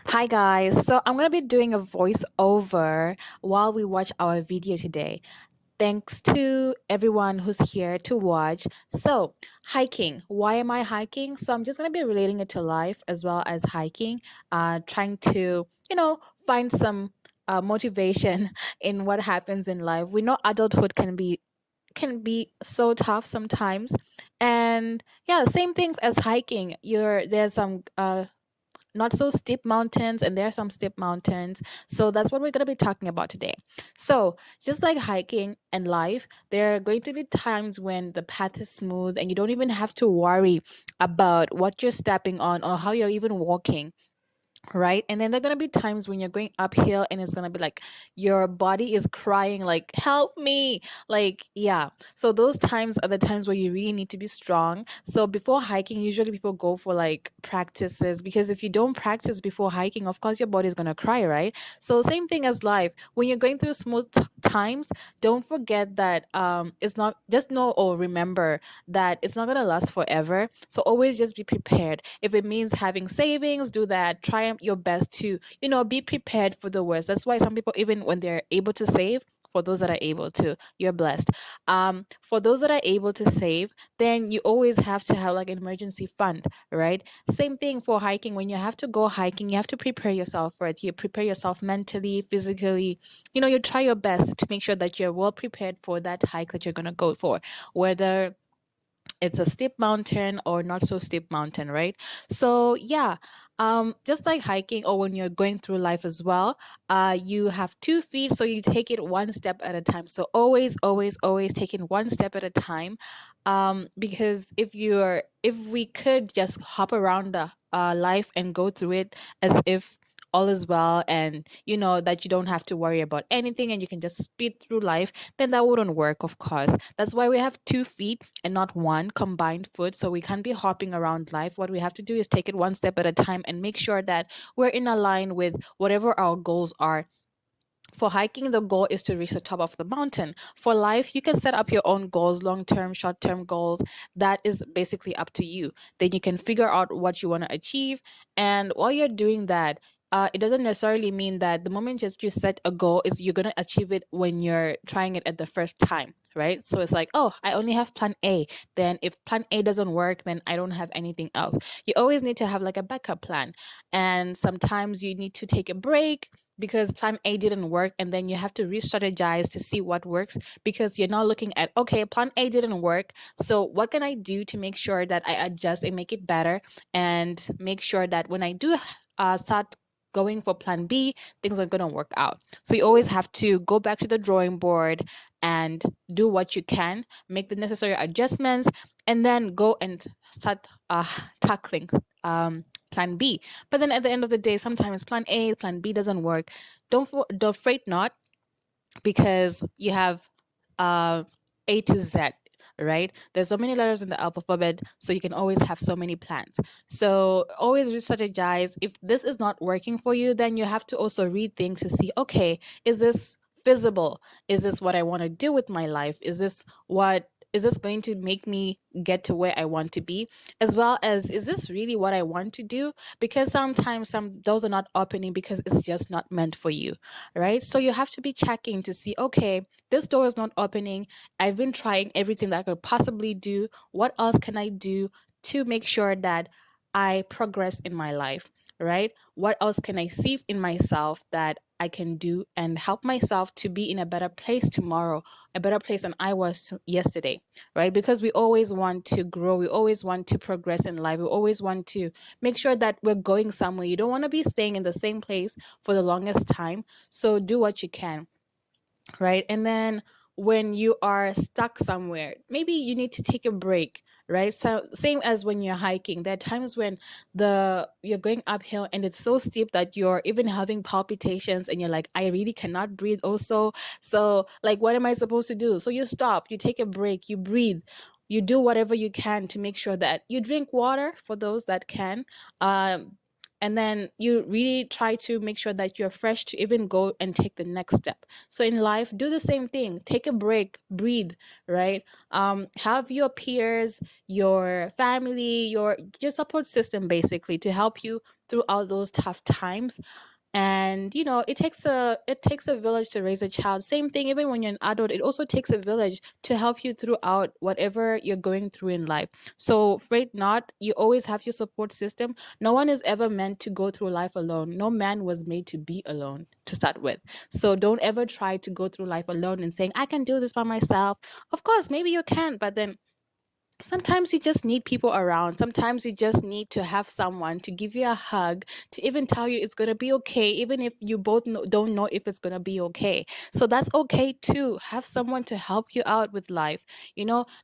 Hi guys, so I'm gonna be doing a voiceover while we watch our video today. Thanks to everyone who's here to watch. So, hiking. Why am I hiking? So, I'm just gonna be relating it to life as well as hiking, trying to, find some motivation in what happens in life. We know adulthood can be so tough sometimes, and yeah, same thing as hiking. There's some not so steep mountains, and there are some steep mountains. So that's what we're going to be talking about today. So, just like hiking and life, there are going to be times when the path is smooth and you don't even have to worry about what you're stepping on or how you're even walking, right? And then there are going to be times when you're going uphill and it's going to be like your body is crying like help me, like yeah. So those times are the times where you really need to be strong. So before hiking, usually people go for like practices, because if you don't practice before hiking, of course your body is going to cry, right? So same thing as life. When you're going through smooth times, don't forget that it's not, just know or remember that it's not going to last forever. So always just be prepared. If it means having savings, do that. Try your best to, be prepared for the worst. That's why some people, even when they're able to save, for those that are able to, you're blessed. For those that are able to save, then you always have to have like an emergency fund, right? Same thing for hiking. When you have to go hiking, you have to prepare yourself for it. You prepare yourself mentally, physically. You try your best to make sure that you're well prepared for that hike that you're going to go for, whether it's a steep mountain or not so steep mountain, right? So yeah, just like hiking or when you're going through life as well, you have 2 feet, so you take it one step at a time. So always, always, always taking one step at a time, because if we could just hop around the life and go through it as if all is well, and that you don't have to worry about anything and you can just speed through life, then that wouldn't work, of course. That's why we have 2 feet and not one combined foot. So we can't be hopping around life. What we have to do is take it one step at a time and make sure that we're in a line with whatever our goals are. For hiking, the goal is to reach the top of the mountain. For life, you can set up your own goals, long term, short term goals. That is basically up to you. Then you can figure out what you want to achieve. And while you're doing that, it doesn't necessarily mean that the moment just you set a goal is you're gonna achieve it when you're trying it at the first time, right? So it's like, oh, I only have plan A. Then if plan A doesn't work, then I don't have anything else. You always need to have like a backup plan, and sometimes you need to take a break because plan A didn't work, and then you have to re-strategize to see what works, because you're now looking at, okay, plan A didn't work, so what can I do to make sure that I adjust and make it better, and make sure that when I do start going for plan B, things are going to work out. So you always have to go back to the drawing board and do what you can, make the necessary adjustments, and then go and start tackling plan B. But then at the end of the day, sometimes plan A, plan B doesn't work. Don't fret not, because you have uh, A to Z, right? There's so many letters in the alphabet, so you can always have so many plans. So always re-strategize. If this is not working for you, then you have to also read things to see, okay, is this feasible? Is this what I want to do with my life? Is this going to make me get to where I want to be? As well as, is this really what I want to do? Because sometimes some doors are not opening because it's just not meant for you, right? So you have to be checking to see, okay, this door is not opening. I've been trying everything that I could possibly do. What else can I do to make sure that I progress in my life, right? What else can I see in myself that I can do and help myself to be in a better place tomorrow, a better place than I was yesterday, right? Because we always want to grow, we always want to progress in life, we always want to make sure that we're going somewhere. You don't want to be staying in the same place for the longest time. So do what you can, right? And then when you are stuck somewhere, maybe you need to take a break, right? So same as when you're hiking, there are times when the you're going uphill and it's so steep that you're even having palpitations and you're like, I really cannot breathe also. So like, what am I supposed to do? So you stop, you take a break, you breathe, you do whatever you can to make sure that you drink water for those that can. um and then you really try to make sure that you're fresh to even go and take the next step. So in life, do the same thing. Take a break, breathe, right? Have your peers, your family, your support system basically to help you throughout those tough times. And it takes a village to raise a child. Same thing, even when you're an adult, it also takes a village to help you throughout whatever you're going through in life. So fret not, you always have your support system. No one is ever meant to go through life alone. No man was made to be alone to start with. So don't ever try to go through life alone and saying, I can do this by myself. Of course, maybe you can, but then sometimes you just need people around. Sometimes you just need to have someone to give you a hug, to even tell you it's going to be okay, even if you both don't know if it's going to be okay. So that's okay too. Have someone to help you out with life.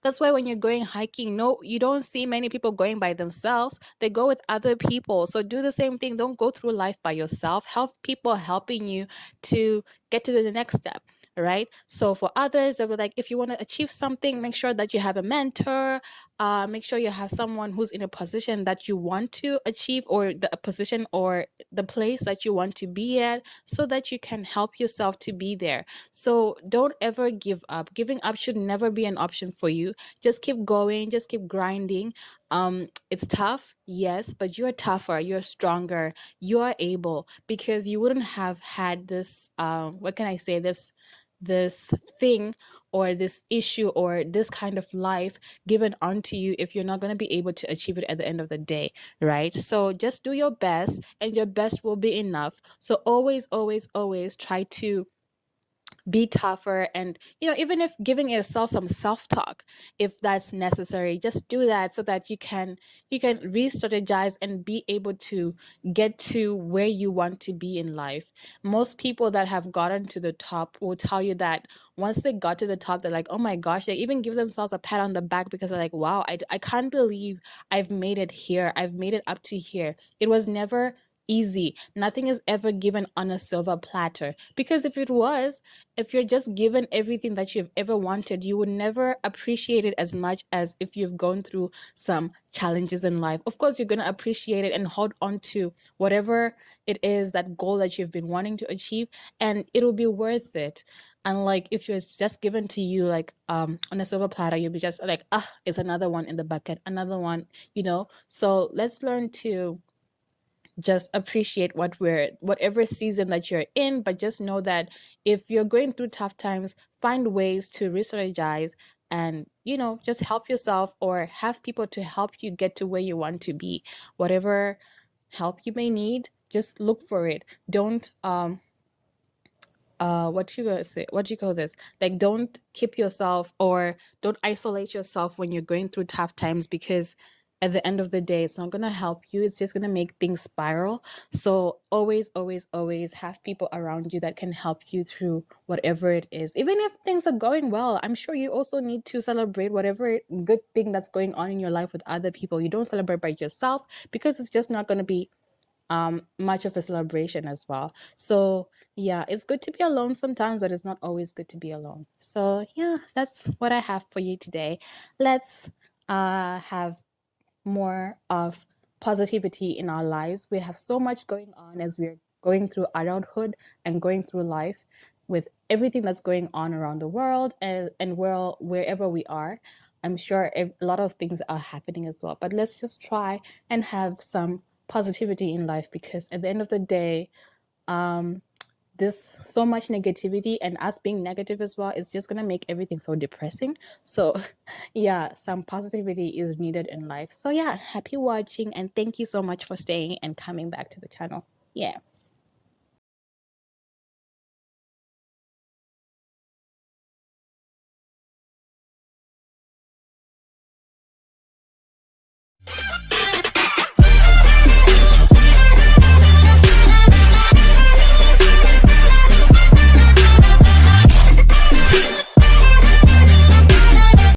That's why when you're going hiking, no, you don't see many people going by themselves. They go with other people. So do the same thing. Don't go through life by yourself. Have people helping you to get to the next step, right? So for others, they were like, if you want to achieve something, make sure that you have a mentor. Make sure you have someone who's in a position that you want to achieve, or the position or the place that you want to be at, so that you can help yourself to be there. So don't ever give up. Giving up should never be an option for you. Just keep going, just keep grinding. It's tough, yes, but you're tougher, you're stronger, you are able, because you wouldn't have had this what can I say, this thing or this issue or this kind of life given onto you if you're not going to be able to achieve it at the end of the day, right? So just do your best, and your best will be enough. So always, always, always try to be tougher. And even if giving yourself some self-talk, if that's necessary, just do that, so that you can re-strategize and be able to get to where you want to be in life. Most people that have gotten to the top will tell you that once they got to the top, they're like, oh my gosh, they even give themselves a pat on the back, because they're like, wow, I can't believe I've made it here, I've made it up to here. It was never easy. Nothing is ever given on a silver platter, because if it was, if you're just given everything that you've ever wanted, you would never appreciate it as much as if you've gone through some challenges in life. Of course, you're going to appreciate it and hold on to whatever it is, that goal that you've been wanting to achieve, and it'll be worth it. Unlike if it's just given to you like on a silver platter, you'll be just like, ah, it's another one in the bucket, another one. So let's learn to just appreciate whatever season that you're in, but just know that if you're going through tough times, find ways to re-strategize, and just help yourself, or have people to help you get to where you want to be. Whatever help you may need, just look for it. Don't what you gonna say, what do you call this, like, don't keep yourself, or don't isolate yourself when you're going through tough times, because at the end of the day, it's not gonna help you, it's just gonna make things spiral. So always, always, always have people around you that can help you through whatever it is. Even if things are going well, I'm sure you also need to celebrate whatever good thing that's going on in your life with other people. You don't celebrate by yourself, because it's just not going to be much of a celebration as well. So yeah, it's good to be alone sometimes, but it's not always good to be alone. So yeah, that's what I have for you today. Let's have more of positivity in our lives. We have so much going on as we're going through adulthood and going through life, with everything that's going on around the world, and wherever we are. I'm sure a lot of things are happening as well. But let's just try and have some positivity in life, because at the end of the day, um, this so much negativity, and us being negative as well, is just gonna make everything so depressing. So yeah, some positivity is needed in life. So yeah, happy watching, and thank you so much for staying and coming back to the channel. Yeah.